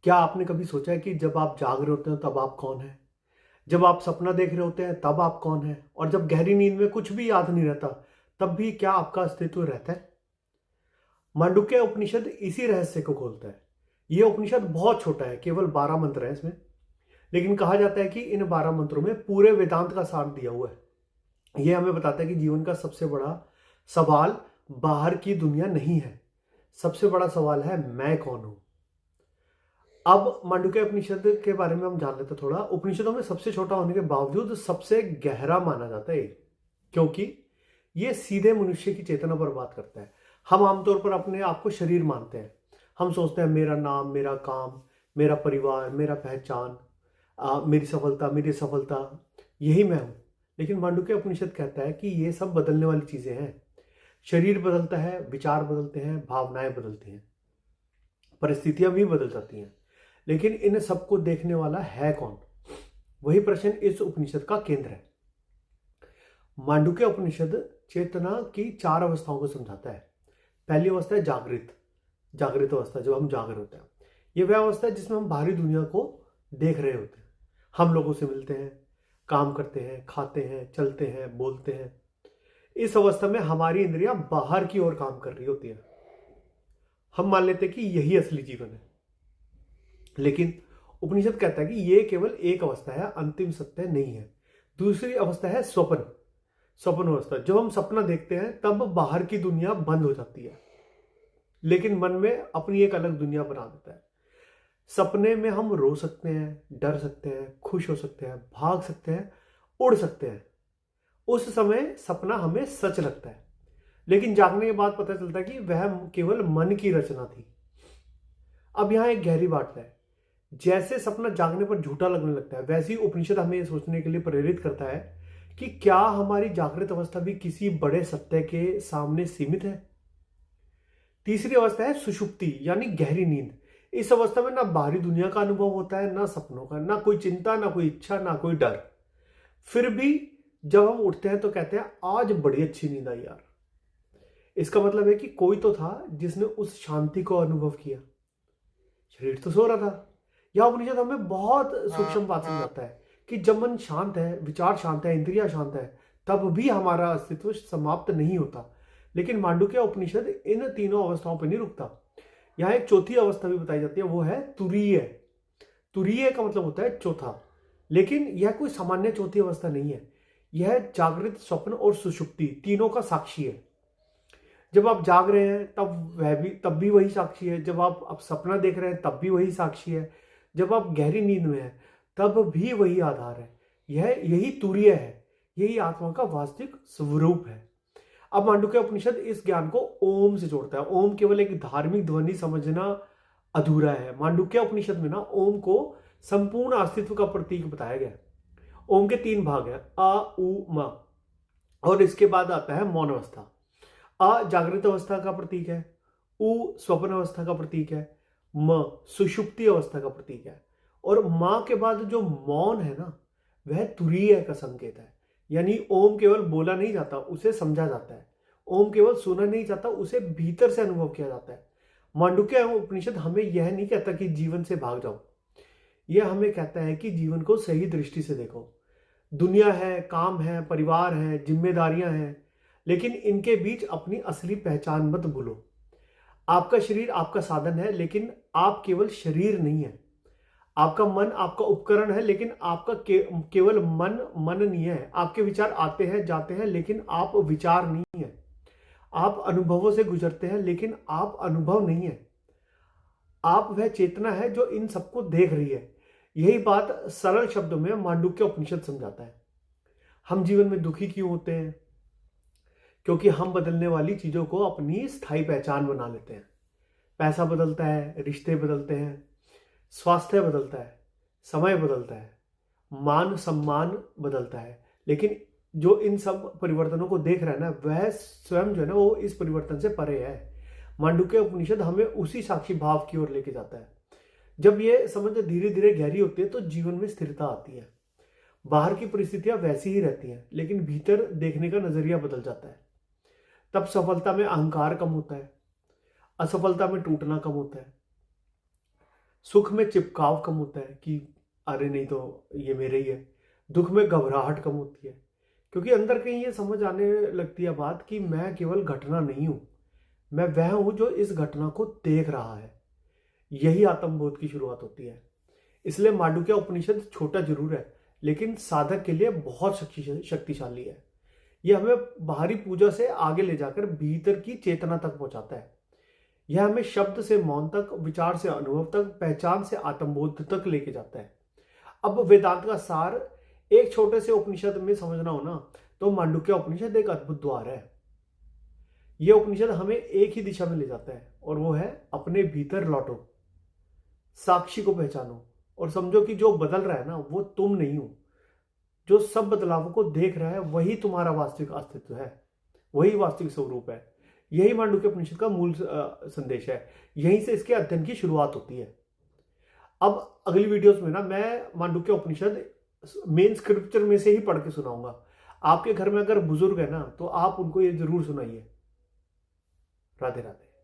क्या आपने कभी सोचा है कि जब आप जाग रहे होते हैं तब आप कौन हैं? जब आप सपना देख रहे होते हैं तब आप कौन हैं? और जब गहरी नींद में कुछ भी याद नहीं रहता, तब भी क्या आपका अस्तित्व रहता है? मांडुक्य उपनिषद इसी रहस्य को खोलता है। यह उपनिषद बहुत छोटा है, केवल 12 मंत्र हैं इसमें। लेकिन कहा जाता है कि इन 12 मंत्रों में पूरे वेदांत का सार दिया हुआ है। यह हमें बताता है कि जीवन का सबसे बड़ा सवाल बाहर की दुनिया नहीं है। सबसे बड़ा सवाल है, मैं कौन हूं? अब मांडुक्य उपनिषद के बारे में हम जान लेते हैं थोड़ा। उपनिषदों में सबसे छोटा होने के बावजूद सबसे गहरा माना जाता है क्योंकि ये सीधे मनुष्य की चेतना पर बात करता है। हम आमतौर पर अपने आप को शरीर मानते हैं। हम सोचते हैं मेरा नाम, मेरा काम, मेरा परिवार, मेरा पहचान, मेरी सफलता, यही मैं हूं। लेकिन मांडुक्य उपनिषद कहता है कि ये सब बदलने वाली चीजें हैं। शरीर बदलता है, विचार बदलते हैं, भावनाएं बदलती हैं, परिस्थितियां भी बदल जाती हैं, लेकिन इन सबको देखने वाला है कौन? वही प्रश्न इस उपनिषद का केंद्र है। मांडुक्य उपनिषद चेतना की 4 अवस्थाओं को समझाता है। पहली अवस्था है जागृत अवस्था, जब हम जाग रहे होते हैं। यह वह अवस्था है जिसमें हम बाहरी दुनिया को देख रहे होते हैं। हम लोगों से मिलते हैं, काम करते हैं, खाते हैं, चलते हैं, बोलते हैं। इस अवस्था में हमारी इंद्रियां बाहर की ओर काम कर रही होती है। हम मान लेते हैं कि यही असली जीवन है। लेकिन उपनिषद कहता है कि यह केवल एक अवस्था है, अंतिम सत्य नहीं है। दूसरी अवस्था है स्वप्न अवस्था। जब हम सपना देखते हैं तब बाहर की दुनिया बंद हो जाती है, लेकिन मन में अपनी एक अलग दुनिया बना देता है। सपने में हम रो सकते हैं, डर सकते हैं, खुश हो सकते हैं, भाग सकते हैं, उड़ सकते हैं। उस समय सपना हमें सच लगता है, लेकिन जागने के बाद पता चलता है कि वह केवल मन की रचना थी। अब यहां एक गहरी बात है। जैसे सपना जागने पर झूठा लगने लगता है, वैसे ही उपनिषद हमें यह सोचने के लिए प्रेरित करता है कि क्या हमारी जागृत अवस्था भी किसी बड़े सत्य के सामने सीमित है? तीसरी अवस्था है सुषुप्ति, यानी गहरी नींद। इस अवस्था में ना बाहरी दुनिया का अनुभव होता है, ना सपनों का, ना कोई चिंता, ना कोई इच्छा, ना कोई डर। फिर भी जब हम उठते हैं तो कहते हैं आज बड़ी अच्छी नींद आई यार। इसका मतलब है कि कोई तो था जिसने उस शांति को अनुभव किया। शरीर तो सो रहा था। यह उपनिषद हमें बहुत सूक्ष्म बात समझाता है कि जब मन शांत है, विचार शांत है, इंद्रियां शांत है, तब भी हमारा अस्तित्व समाप्त नहीं होता। लेकिन मांडुक्य उपनिषद इन तीनों अवस्थाओं पर नहीं रुकता। यहां एक चौथी अवस्था भी बताई जाती है, वो है तुरीय। तुरीय का मतलब होता है चौथा। लेकिन यह कोई सामान्य चौथी अवस्था नहीं है। यह जागृत, स्वप्न और सुषुप्ति तीनों का साक्षी है। जब आप जाग रहे हैं तब भी वही साक्षी है। जब आप अब सपना देख रहे हैं तब भी वही साक्षी है। जब आप गहरी नींद में हैं तब भी वही आधार है। यही तुरीय है, यही आत्मा का वास्तविक स्वरूप है। अब मांडुक्य उपनिषद इस ज्ञान को ओम से जोड़ता है। ओम केवल एक धार्मिक ध्वनि समझना अधूरा है। मांडुक्य उपनिषद में ना ओम को संपूर्ण अस्तित्व का प्रतीक बताया गया है। ओम के 3 भाग हैं, अ, उ, म, और इसके बाद आता है मौन अवस्था। अ जागृत अवस्था का प्रतीक है, उ स्वप्न अवस्था का प्रतीक है, म सुषुप्ति अवस्था का प्रतीक है, और मां के बाद जो मौन है ना, वह तुरीय का संकेत है। यानी ओम केवल बोला नहीं जाता, उसे समझा जाता है। ओम केवल सुना नहीं जाता, उसे भीतर से अनुभव किया जाता है। मांडुक्य उपनिषद हमें यह नहीं कहता कि जीवन से भाग जाओ। यह हमें कहता है कि जीवन को सही दृष्टि से देखो। दुनिया है, काम है, परिवार है, जिम्मेदारियां हैं, लेकिन इनके बीच अपनी असली पहचान मत भूलो। आपका शरीर आपका साधन है, लेकिन आप केवल शरीर नहीं है। आपका मन आपका उपकरण है, लेकिन आपका केवल मन नहीं है। आपके विचार आते हैं, जाते हैं, लेकिन आप विचार नहीं है। आप अनुभवों से गुजरते हैं, लेकिन आप अनुभव नहीं है। आप वह चेतना है जो इन सबको देख रही है। यही बात सरल शब्दों में मांडुक्य उपनिषद समझाता है। हम जीवन में दुखी क्यों होते हैं? क्योंकि हम बदलने वाली चीजों को अपनी स्थायी पहचान बना लेते हैं। पैसा बदलता है, रिश्ते बदलते हैं, स्वास्थ्य बदलता है, समय बदलता है, मान सम्मान बदलता है, लेकिन जो इन सब परिवर्तनों को देख रहा है ना, वह स्वयं जो है ना, वो इस परिवर्तन से परे है। मांडुक्य उपनिषद हमें उसी साक्षी भाव की ओर लेके जाता है। जब ये समझ धीरे धीरे गहरी होती है तो जीवन में स्थिरता आती है। बाहर की परिस्थितियां वैसी ही रहती हैं, लेकिन भीतर देखने का नजरिया बदल जाता है। तब सफलता में अहंकार कम होता है, असफलता में टूटना कम होता है, सुख में चिपकाव कम होता है कि अरे नहीं तो ये मेरे ही है। दुख में घबराहट कम होती है, क्योंकि अंदर कहीं ये समझ आने लगती है बात कि मैं केवल घटना नहीं हूं, मैं वह हूं जो इस घटना को देख रहा है। यही आत्मबोध की शुरुआत होती है। इसलिए मांडुक्य उपनिषद छोटा जरूर है, लेकिन साधक के लिए बहुत शक्तिशाली है। यह हमें बाहरी पूजा से आगे ले जाकर भीतर की चेतना तक पहुंचाता है। यह हमें शब्द से मौन तक, विचार से अनुभव तक, पहचान से आत्मबोध तक लेके जाता है। अब वेदांत का सार एक छोटे से उपनिषद में समझना हो ना, तो मांडुक्य उपनिषद एक अद्भुत द्वार है। यह उपनिषद हमें एक ही दिशा में ले जाता है, और वो है अपने भीतर लौटो, साक्षी को पहचानो और समझो कि जो बदल रहा है ना वो तुम नहीं हो। जो सब बदलावों को देख रहा है वही तुम्हारा वास्तविक अस्तित्व है, वही वास्तविक स्वरूप है। यही मांडुक्य उपनिषद का मूल संदेश है। यहीं से इसके अध्ययन की शुरुआत होती है। अब अगली वीडियोस में ना मैं मांडुक्य उपनिषद मेन स्क्रिप्चर में से ही पढ़ के सुनाऊंगा। आपके घर में अगर बुजुर्ग है ना, तो आप उनको ये जरूर सुनाइए। राधे राधे।